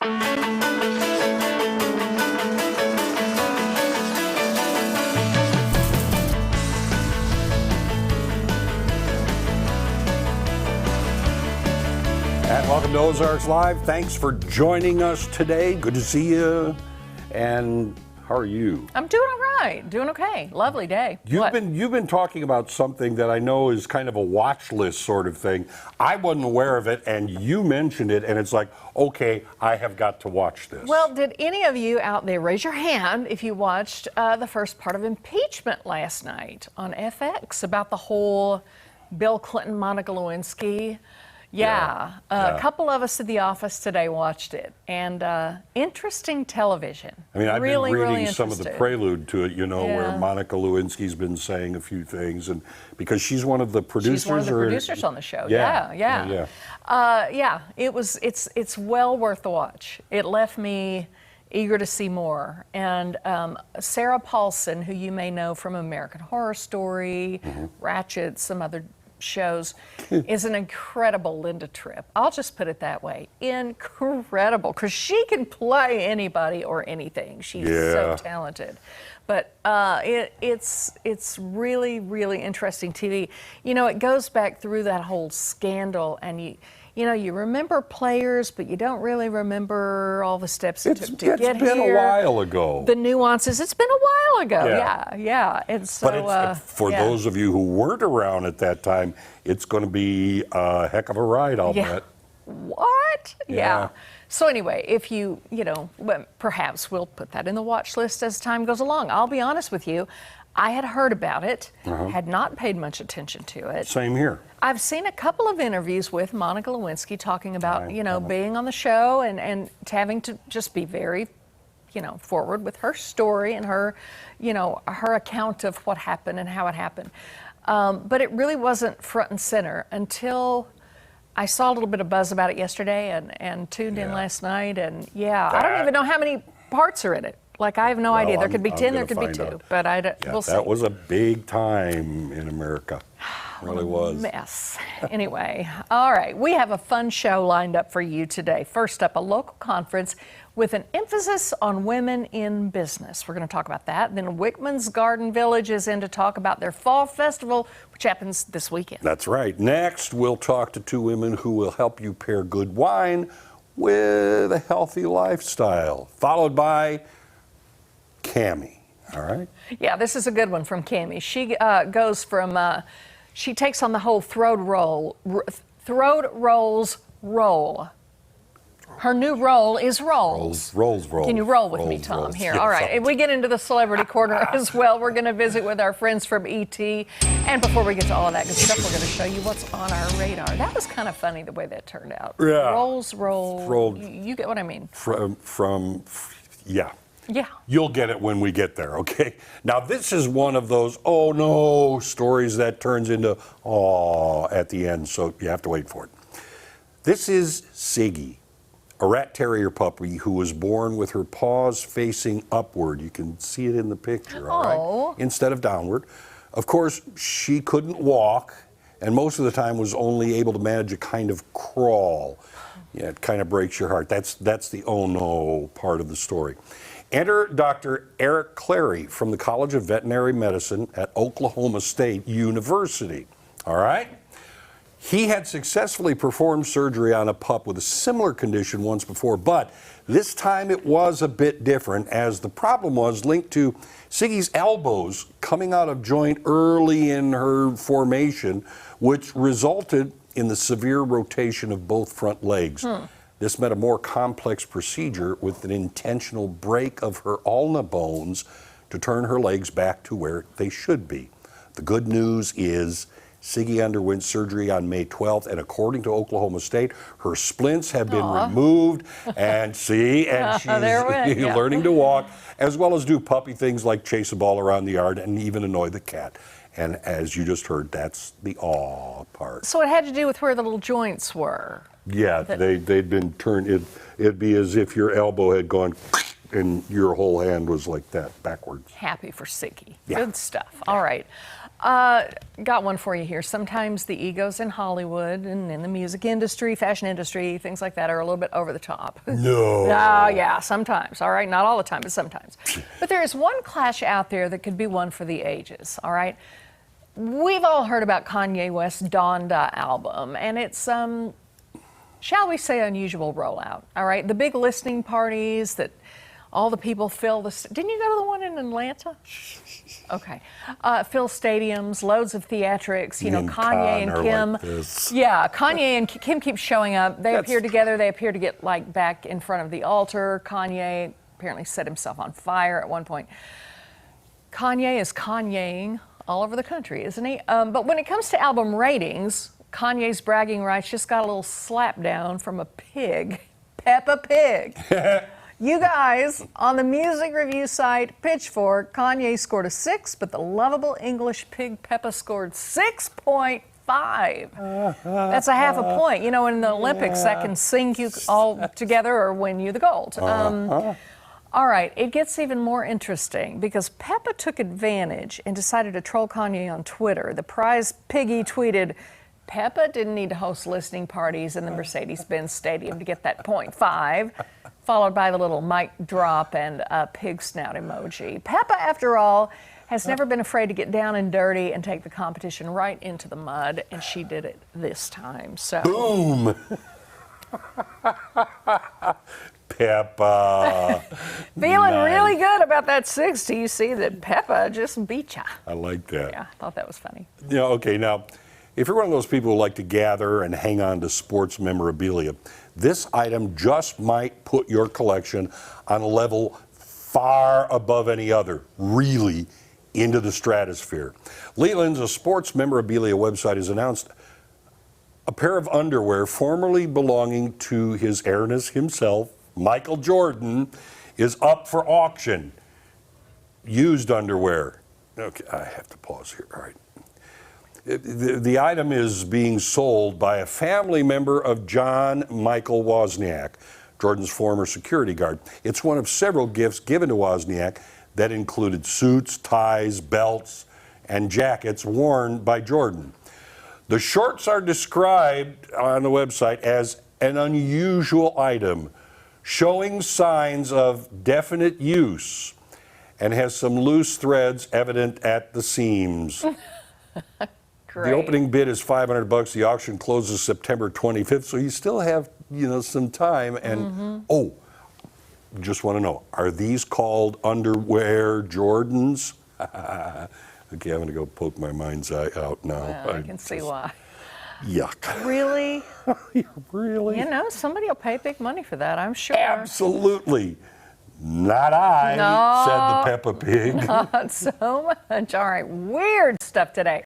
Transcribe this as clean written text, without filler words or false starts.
And welcome to Ozarks Live. Thanks for joining us today. Good to see you. And how are you? I'm doing all right. Doing okay. Lovely day. You've been talking about something that I know is kind of a watch list sort of thing. I wasn't aware of it, and you mentioned it, and it's like, okay, I have got to watch this. Well, did any of you out there raise your hand if you watched the first part of Impeachment last night on FX about the whole Bill Clinton, Monica Lewinsky? Yeah. A couple of us at the office today watched it, and interesting television. I mean, I've really, been reading really some of the prelude to it, where Monica Lewinsky's been saying a few things, and because she's one of the producers. She's one of the producers on the show. Yeah. It's well worth the watch. It left me eager to see more. And Sarah Paulson, who you may know from American Horror Story, Ratchet, some other shows, is an incredible Linda Tripp. I'll just put it that way. Incredible, because she can play anybody or anything. She's so talented. But it's really, really interesting TV. It goes back through that whole scandal, and you remember players, but you don't really remember all the steps it took to get here. It's been a while ago. The nuances. It's been a while ago. Yeah. And so, but for those of you who weren't around at that time, it's going to be a heck of a ride, I'll bet. What? Yeah. So anyway, if you perhaps we'll put that in the watch list as time goes along. I'll be honest with you. I had heard about it, had not paid much attention to it. Same here. I've seen a couple of interviews with Monica Lewinsky talking about, being on the show and having to just be very, forward with her story and her, her account of what happened and how it happened. But it really wasn't front and center until I saw a little bit of buzz about it yesterday and tuned in last night. And I don't even know how many parts are in it. Like, I have no idea. There could be 10, there could be 2, but we'll see. That was a big time in America. It really was. Mess. Anyway, all right. We have a fun show lined up for you today. First up, a local conference with an emphasis on women in business. We're going to talk about that. Then Wickman's Garden Village is in to talk about their fall festival, which happens this weekend. That's right. Next, we'll talk to 2 women who will help you pair good wine with a healthy lifestyle, followed by Cammie, all right? Yeah, this is a good one from Cammie. She goes from, she takes on the whole throat rolls roll. Her new role is rolls. Rolls. Can you roll with me, Tom? Here, all right. If we get into the celebrity corner as well, we're going to visit with our friends from ET. And before we get to all of that good stuff, we're going to show you what's on our radar. That was kind of funny the way that turned out. Yeah. Rolls roll. You get what I mean? Yeah. You'll get it when we get there, okay? Now, this is one of those, oh no, stories that turns into, oh, at the end, so you have to wait for it. This is Siggy, a rat terrier puppy who was born with her paws facing upward. You can see it in the picture, all right? Instead of downward. Of course, she couldn't walk, and most of the time was only able to manage a kind of crawl. Yeah, it kind of breaks your heart. That's the oh no part of the story. Enter Dr. Eric Clary from the College of Veterinary Medicine at Oklahoma State University. All right? He had successfully performed surgery on a pup with a similar condition once before, but this time it was a bit different, as the problem was linked to Siggy's elbows coming out of joint early in her formation, which resulted in the severe rotation of both front legs. This meant a more complex procedure with an intentional break of her ulna bones to turn her legs back to where they should be. The good news is Siggy underwent surgery on May 12th, and according to Oklahoma State, her splints have been removed, and she's learning to walk, as well as do puppy things like chase a ball around the yard and even annoy the cat. And as you just heard, that's the awe part. So it had to do with where the little joints were. Yeah, they'd been turned. It'd be as if your elbow had gone and your whole hand was like that, backwards. Happy for Siggy. Yeah. Good stuff. All right. Got one for you here. Sometimes the egos in Hollywood and in the music industry, fashion industry, things like that are a little bit over the top. No. Oh, yeah, sometimes. All right, not all the time, but sometimes. But there is one clash out there that could be one for the ages. All right, we've all heard about Kanye West's Donda album, and it's shall we say, unusual rollout. All right, the big listening parties that all the people fill the. Didn't you go to the one in Atlanta? Okay. Fill stadiums, loads of theatrics, you know, Kanye and Kim. Like this. Yeah, Kanye and Kim keep showing up. They appear together. They appear to get like back in front of the altar. Kanye apparently set himself on fire at one point. Kanye is Kanyeing all over the country, isn't he? But when it comes to album ratings, Kanye's bragging rights just got a little slap down from a pig, Peppa Pig. You guys, on the music review site Pitchfork, Kanye scored a 6, but the lovable English pig Peppa scored 6.5. That's a half a point. You know, in the Olympics, that can sink you all together or win you the gold. All right, it gets even more interesting because Peppa took advantage and decided to troll Kanye on Twitter. The prize piggy tweeted, Peppa didn't need to host listening parties in the Mercedes-Benz Stadium to get that 0.5. Followed by the little mic drop and a pig snout emoji. Peppa, after all, has never been afraid to get down and dirty and take the competition right into the mud, and she did it this time. So, boom. Peppa. Feeling really good about that 6 till you see that Peppa just beat ya. I like that. Yeah, I thought that was funny. Yeah, okay, now, if you're one of those people who like to gather and hang on to sports memorabilia, this item just might put your collection on a level far above any other, really into the stratosphere. Leland's, a sports memorabilia website, has announced a pair of underwear formerly belonging to His Airness himself, Michael Jordan, is up for auction. Used underwear. Okay, I have to pause here. All right. The item is being sold by a family member of John Michael Wozniak, Jordan's former security guard. It's one of several gifts given to Wozniak that included suits, ties, belts, and jackets worn by Jordan. The shorts are described on the website as an unusual item, showing signs of definite use, and has some loose threads evident at the seams. Great. The opening bid is $500. The auction closes September 25th, so you still have, you know, some time. And just want to know, are these called underwear Jordans? Okay, I'm going to go poke my mind's eye out now. Well, I can see why. Yuck. Really? Really? You know, somebody will pay big money for that, I'm sure. Absolutely. Not I, No. said the Peppa Pig. Not so much. All right, weird stuff today.